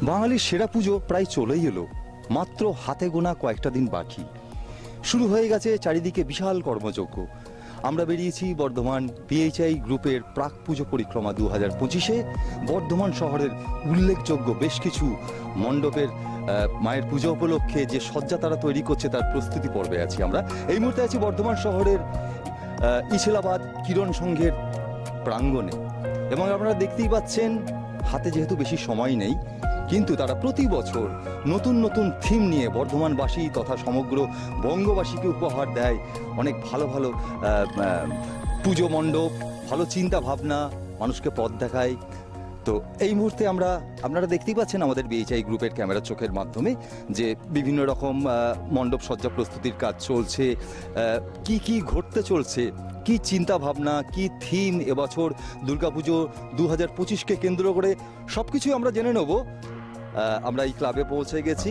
বাঙালির সেরা পুজো প্রায় চলেই এলো, মাত্র হাতে গোনা কয়েকটা দিন বাকি। শুরু হয়ে গেছে চারিদিকে বিশাল কর্মযজ্ঞ। আমরা বেরিয়েছি বর্ধমান বিএইচআই গ্রুপের প্রাক পুজো পরিক্রমা 2025-এ। বর্ধমান শহরের উল্লেখযোগ্য বেশ কিছু মণ্ডপের মায়ের পুজো উপলক্ষে যে সজ্জা তারা তৈরি করছে তার প্রস্তুতি পর্বে আছি আমরা। এই মুহূর্তে আছি বর্ধমান শহরের ইছলাবাদ কিরণ সংঘের প্রাঙ্গণে, এবং আপনারা দেখতেই পাচ্ছেন হাতে যেহেতু বেশি সময় নেই, কিন্তু তারা প্রতি বছর নতুন নতুন থিম নিয়ে বর্ধমানবাসী তথা সমগ্র বঙ্গবাসীকে উপহার দেয়। অনেক ভালো ভালো পুজো মণ্ডপ, ভালো চিন্তা ভাবনা, মানুষকে পথ দেখায়। তো এই মুহূর্তে আপনারা দেখতেই পাচ্ছেন আমাদের বিএইচআই গ্রুপের ক্যামেরা চোখের মাধ্যমে যে বিভিন্ন রকম মণ্ডপ সজ্জা প্রস্তুতির কাজ চলছে, কি কি ঘটতে চলছে, কি চিন্তা ভাবনা, কি থিম এবছর দুর্গাপুজো 2025-কে কেন্দ্র করে সবকিছুই আমরা জেনে নেব। আমরা এই ক্লাবে পৌঁছে গেছি,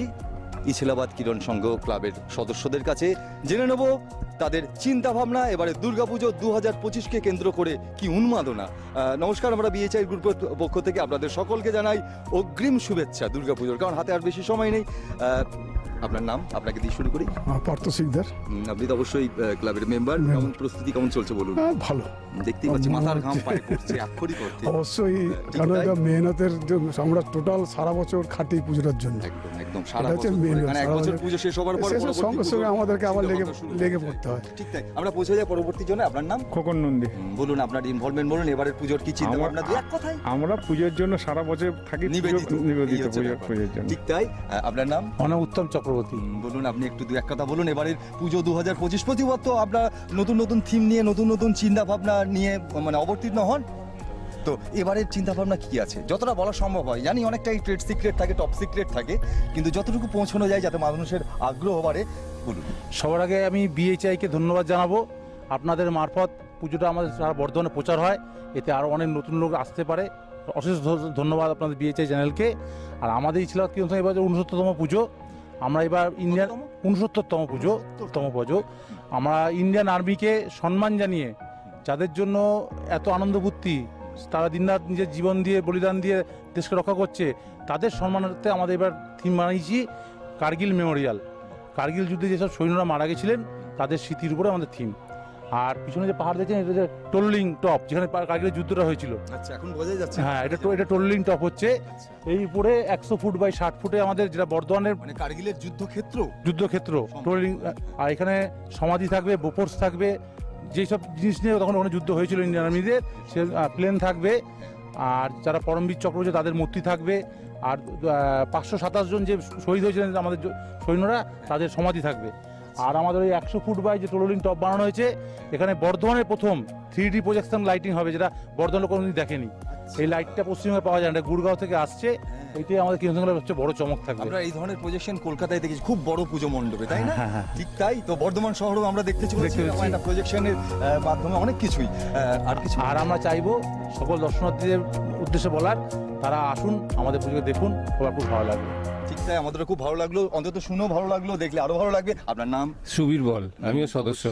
ইছলাবাদ কিরণ সংঘ ক্লাবের সদস্যদের কাছে জেনে নেব তাদের চিন্তা ভাবনা এবারে দুর্গাপুজো 2025-কে কেন্দ্র করে কি উন্মাদনা। নমস্কার, আমরা বিএইচআই গ্রুপের পক্ষ থেকে আপনাদের সকলকে জানাই অগ্রিম শুভেচ্ছা দুর্গাপুজোর, কারণ হাতে আর বেশি সময় নেই। আপনার নাম, আপনাকে দিয়ে শুরু করি। পার্থ সিকদার। আপনি তো অবশ্যই ক্লাবের মেম্বার। কেমন প্রস্তুতি কেমন চলছে বলুন? ভালো, দেখতেই পাচ্ছি মাথার ঘাম পায়ে পড়ছে আক্ষরিক অর্থে। অবশ্যই, কারণ এটা মেহনতের আমরা টোটাল সারা বছর খাটি পুজোটার জন্য। একদম একদম সারা বছর, মানে এক বছর পুজো শেষ হওয়ার পর সঙ্গে সঙ্গে আমাদেরকে আবার লেগে পড়তে হয়। ঠিক তাই, আমরা পৌঁছে যাই পরবর্তী জন্য। আপনার নাম? খোকন নন্দী। বলুন আপনার ইনভলভমেন্ট বলুন, এবারের পুজোর কি চিন্তা ভাবনা দুই এক কথায়? আমরা পুজোর জন্য সারা বছর থাকি নিবেদিত পুজোর জন্য। ঠিক তাই, আপনার নাম? উত্তম চক্রবর্তী। বলুন আপনি একটু দু এক কথা বলুন, এবারের পুজো 2025 প্রতিবার তো আপনার নতুন নতুন থিম নিয়ে নতুন নতুন চিন্তা ভাবনা নিয়ে মানে অবতীর্ণ হন। তো এবারের চিন্তা ভাবনা কি আছে যতটা বলা সম্ভব হয়? জানি অনেকটাই ট্রেড সিক্রেট থাকে, টপ সিক্রেট থাকে, কিন্তু যতটুকু পৌঁছানো যায় যাতে মানুষের আগ্রহ বাড়ে বলুন। সবার আগে আমি বিএইচআইকে ধন্যবাদ জানাবো। আপনাদের মারফত পুজোটা আমাদের সারা বর্ধমানে প্রচার হয়, এতে আরও অনেক নতুন লোক আসতে পারে। অশেষ ধন্যবাদ আপনাদের বিএইচআই চ্যানেলকে। আর আমাদের ইছলাবাদ কিরণ সংঘ এবার 69তম পুজো। আমরা এবার ইন্ডিয়ান 69তম পুজো আমরা ইন্ডিয়ান আর্মিকে সম্মান জানিয়ে, যাদের জন্য এত আনন্দভূতি, তারা দিনরাত নিজের জীবন দিয়ে বলিদান দিয়ে দেশকে রক্ষা করছে, তাদের সম্মানার্থে আমাদের এবার থিম বানিয়েছি কার্গিল মেমোরিয়াল। কার্গিল যুদ্ধে যেসব সৈন্যরা মারা গেছিলেন তাদের স্মৃতির উপরে আমাদের থিম। আর পিছনে যে পাহাড় দেখছেন, এটা যে টোললিং টপ, যেখানে কার্গিলের যুদ্ধটা হয়েছিল। আচ্ছা, এখন বোঝা যাচ্ছে। হ্যাঁ, এটা টোললিং টপ হচ্ছে। এই উপরে 100 ফুট বাই 60 ফুটে আমাদের যেটা বর্ধমানের মানে কার্গিলের যুদ্ধক্ষেত্র টোললিং। আর এখানে সমাধি থাকবে, বোপোর্স থাকবে, যেসব জিনিস নিয়ে তখন ওখানে যুদ্ধ হয়েছিল ইন্ডিয়ান আর্মিদের, সে প্লেন থাকবে। আর যারা পরমবীর চক্র হয়েছে তাদের মূর্তি থাকবে। আর 527 জন যে শহীদ হয়েছিলেন আমাদের সৈন্যরা, তাদের সমাধি থাকবে। আর আমাদের ওই 100 ফুট বাই যে টোললিং টপ বানানো হয়েছে, এখানে বর্ধমানের প্রথম 3D প্রজেকশন লাইটিং হবে, যেটা বর্ধমানে কোনোদিন দেখেনি। এই লাইটটা পশ্চিমবঙ্গে পাওয়া যায় না, গুড়গাঁও থেকে আসছে। এইটাই আমাদের কিরণ সংঘের হচ্ছে বড় চমক থাকবে। আমরা এই ধরনের প্রজেকশন কলকাতায় দেখেছি, খুব বড় পুজো মণ্ডপে, তাই না? ঠিক তাই তো, বর্ধমান শহরেও আমরা দেখতে চলেছি একটা প্রজেকশনের মাধ্যমে অনেক কিছুই। আর আমরা চাইবো সকল দর্শনার্থীদের উদ্দেশ্যে বলার, তারা আসুন, আমাদের পুজোকে দেখুন, সবার খুব ভালো লাগবে। ঠিক তাই, আমাদের খুব ভালো লাগলো, অন্তত শুনেও ভালো লাগলো, দেখলে আরো ভালো লাগবে। আপনার নাম? সুবীর বল, আমিও সদস্য।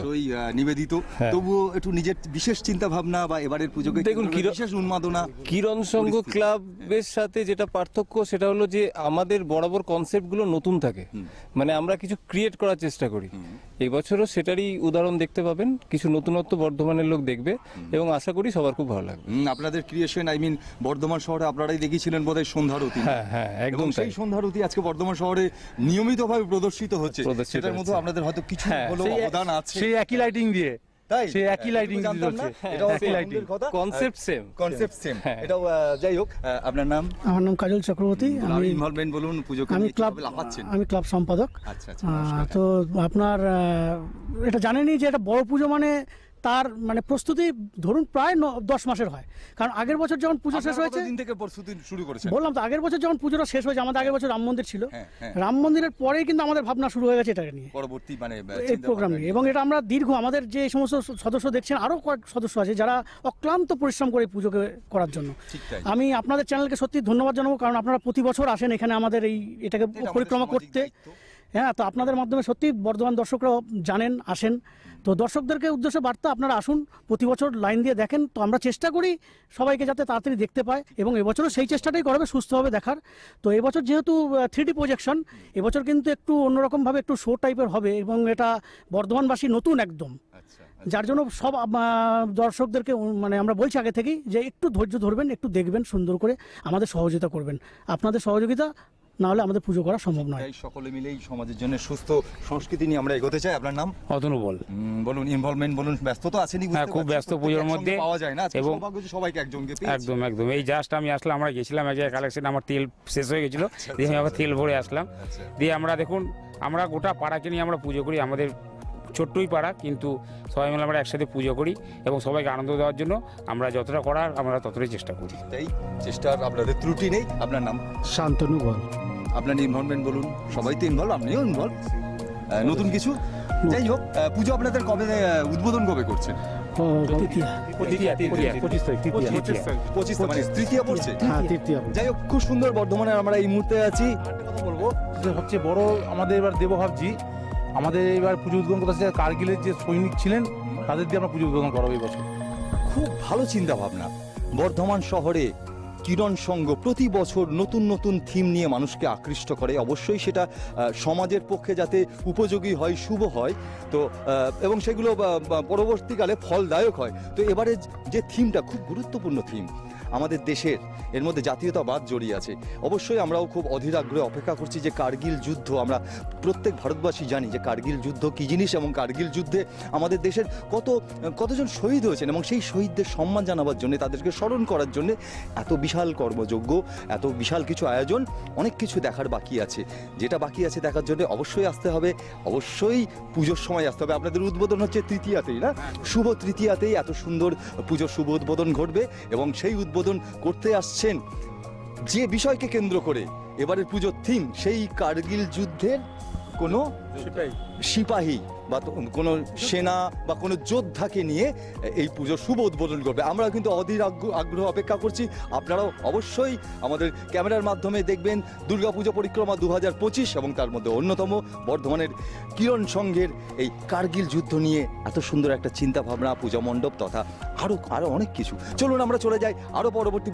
নিবেদিত। তবুও একটু নিজের বিশেষ চিন্তা ভাবনা বা এবারের পুজোকে দেখুন, বিশেষ উন্মাদনা। কিরণ সংঘ ক্লাবের সাথে যেটা পার্থক্য সেটা হলো যে আমাদের বরাবর কনসেপ্টগুলো নতুন থাকে, মানে আমরা কিছু ক্রিয়েট করার চেষ্টা করি। এই বছরও সেটারই উদাহরণ দেখতে পাবেন, কিছু নতুনত্ব বর্ধমানের লোক দেখবে এবং আশা করি সবার খুব ভালো লাগবে। আপনাদের ক্রিয়েশন, বর্ধমান শহরে আপনারাই দেখিয়েছিলেন বোধহয় সন্ধ্যারতি। হ্যাঁ, একদম সেই সন্ধ্যারতি আজকে বর্ধমান শহরে নিয়মিতভাবে প্রদর্শিত হচ্ছে। সেটার মধ্যে আপনাদের হয়তো কিছু অবদান আছে, সেই একই লাইটিং দিয়ে। তাই সেই একই লাইটিং দিচ্ছে, এটাও একই লাইটিং, কনসেপ্ট সেম। এটাও যাই হোক। আপনার নাম? আমার নাম কাজল চক্রবর্তী। আমি ইনভলভমেন্ট বলুন, পুজোকে আমি ক্লাব সম্পাদক। আচ্ছা, তো আপনার এটা জানেনই যে এটা বড় পুজো মানে তার মানে প্রস্তুতি ধরুন প্রায় 10 মাসের হয়। কারণ আগের বছর যখন পুজো শেষ হয়েছে, বললাম তো, আগের বছর যখন পুজোটা শেষ হয়েছে, আমাদের আগের বছর রাম মন্দির ছিল, রাম মন্দিরের পরেই কিন্তু আমাদের ভাবনা শুরু হয়ে গেছে এটা নিয়ে, পরবর্তী মানে এই প্রোগ্রাম নিয়ে। এবং এটা আমরা দীর্ঘ, আমাদের যে সমস্ত সদস্য দেখছেন, আরও কয়েক সদস্য আছে যারা অক্লান্ত পরিশ্রম করে পুজোকে করার জন্য। আমি আপনাদের চ্যানেলকে সত্যি ধন্যবাদ জানাবো, কারণ আপনারা প্রতি বছর আসেন এখানে আমাদের এটাকে পরিক্রমা করতে। হ্যাঁ, তো আপনাদের মাধ্যমে সত্যি বর্ধমান দর্শকরা জানেন, আসেন। তো দর্শকদেরকে উদ্দেশ্যে বার্তা, আপনারা আসুন, প্রতি বছর লাইন দিয়ে দেখেন। তো আমরা চেষ্টা করি সবাইকে যাতে তাড়াতাড়ি দেখতে পায়, এবং এবছরও সেই চেষ্টাটাই করবে সুস্থভাবে দেখার। তো এবছর যেহেতু 3D প্রজেকশন, এবছর কিন্তু একটু অন্যরকমভাবে একটু শো টাইপের হবে, এবং এটা বর্ধমানবাসী নতুন একদম, যার জন্য সব দর্শকদেরকে মানে আমরা বলছি আগে থেকেই যে একটু ধৈর্য ধরবেন, একটু দেখবেন, সুন্দর করে আমাদের সহযোগিতা করবেন। আপনাদের সহযোগিতা না হলে আমাদের পুজো করা সম্ভব নয়। সকলে মিলেই সমাজের জন্য সুস্থ সংস্কৃতি নিয়ে আমরা এগোতে চাই। আপনার নাম? অতনু বল। বলুন, ইনভলভমেন্ট বলুন, ব্যস্ত তো আছেনই, হ্যাঁ, খুব ব্যস্ত পুজোর মধ্যে পাওয়া যায় না, এবং সবাইকে একজনকে পেয়েছি। একদম একদম এই জাস্ট আমি আসলাম, আমরা গেছিলাম এক জায়গায় কালেকশন, আমার তেল শেষ হয়ে গেছিলো, দিয়ে আমি আবার তেল ভরে আসলাম। দিয়ে আমরা দেখুন, আমরা গোটা পাড়াকে নিয়ে আমরা পুজো করি, আমাদের ছোট্টই পাড়া, কিন্তু সবাই মিলে আমরা একসাথে পুজো করি এবং সবাইকে আনন্দ দেওয়ার জন্য আমরা যতটা করার আমরা ততটাই চেষ্টা করি। তাই চেষ্টার আপনাদের ত্রুটি নেই। আপনার নাম? শান্তনু বল। আপনার ইনভলভমেন্ট বলুন, সবাই তো ইনভলভ, আপনিও ইনভলভ। নতুন কিছু? যাই হোক, পুজো আপনাদের কবে উদ্বোধন কবে করছেন? 25 মানে তৃতীয়া পড়ছে। যাই হোক, খুব সুন্দর বর্ধমানের আমরা এই মুহূর্তে আছি। কথা বলবো যে সবচেয়ে বড় আমাদের এবার দেবভাবজি, আমাদের এবার পুজো উদ্বোধন করতে আসছে কার্গিলের যে সৈনিক ছিলেন, তাদের দিয়ে আমরা পুজো উদ্বোধন করাবো এই বছর। খুব ভালো চিন্তা ভাবনা। বর্ধমান শহরে কিরণ সংঘ প্রতি বছর নতুন নতুন থিম নিয়ে মানুষকে আকৃষ্ট করে, অবশ্যই সেটা সমাজের পক্ষে যাতে উপযোগী হয়, শুভ হয়, তো এবং সেগুলো পরবর্তীকালে ফলদায়ক হয়। তো এবারে যে থিমটা খুব গুরুত্বপূর্ণ থিম, আমাদের দেশের, এর মধ্যে জাতীয়তাবাদ জড়িয়ে আছে। অবশ্যই আমরাও খুব অধীর আগ্রহে অপেক্ষা করছি যে কার্গিল যুদ্ধ, আমরা প্রত্যেক ভারতবাসী জানি যে কার্গিল যুদ্ধ কী জিনিস, এবং কার্গিল যুদ্ধে আমাদের দেশের কতজন শহীদ হয়েছেন, এবং সেই শহীদদের সম্মান জানাবার জন্য, তাদেরকে স্মরণ করার জন্য এত বিশাল কর্মযজ্ঞ, এত বিশাল কিছু আয়োজন। অনেক কিছু দেখার বাকি আছে, যেটা বাকি আছে দেখার জন্য অবশ্যই আসতে হবে, অবশ্যই পুজোর সময় আসতে হবে। আপনাদের উদ্বোধন হচ্ছে তৃতীয়াতেই, না? শুভ তৃতীয়াতেই এত সুন্দর পুজোর শুভ উদ্বোধন ঘটবে, এবং সেই উদ্বোধন করতে আসছেন যে বিষয়কে কেন্দ্র করে এবারের পুজোর থিম, সেই কার্গিল যুদ্ধের কোনো সিপাহী বা কোনো সেনা বা কোনো যোদ্ধাকে নিয়ে এই পুজোর শুভ উদ্বোধন করবে। আমরা কিন্তু অধীর আগ্রহ অপেক্ষা করছি। আপনারাও অবশ্যই আমাদের ক্যামেরার মাধ্যমে দেখবেন দুর্গাপুজো পরিক্রমা 2025, এবং তার মধ্যে অন্যতম বর্ধমানের কিরণ সংঘের এই কার্গিল যুদ্ধ নিয়ে এত সুন্দর একটা চিন্তা ভাবনা, পূজা মণ্ডপ তথা আরও অনেক কিছু। চলুন আমরা চলে যাই আরও পরবর্তী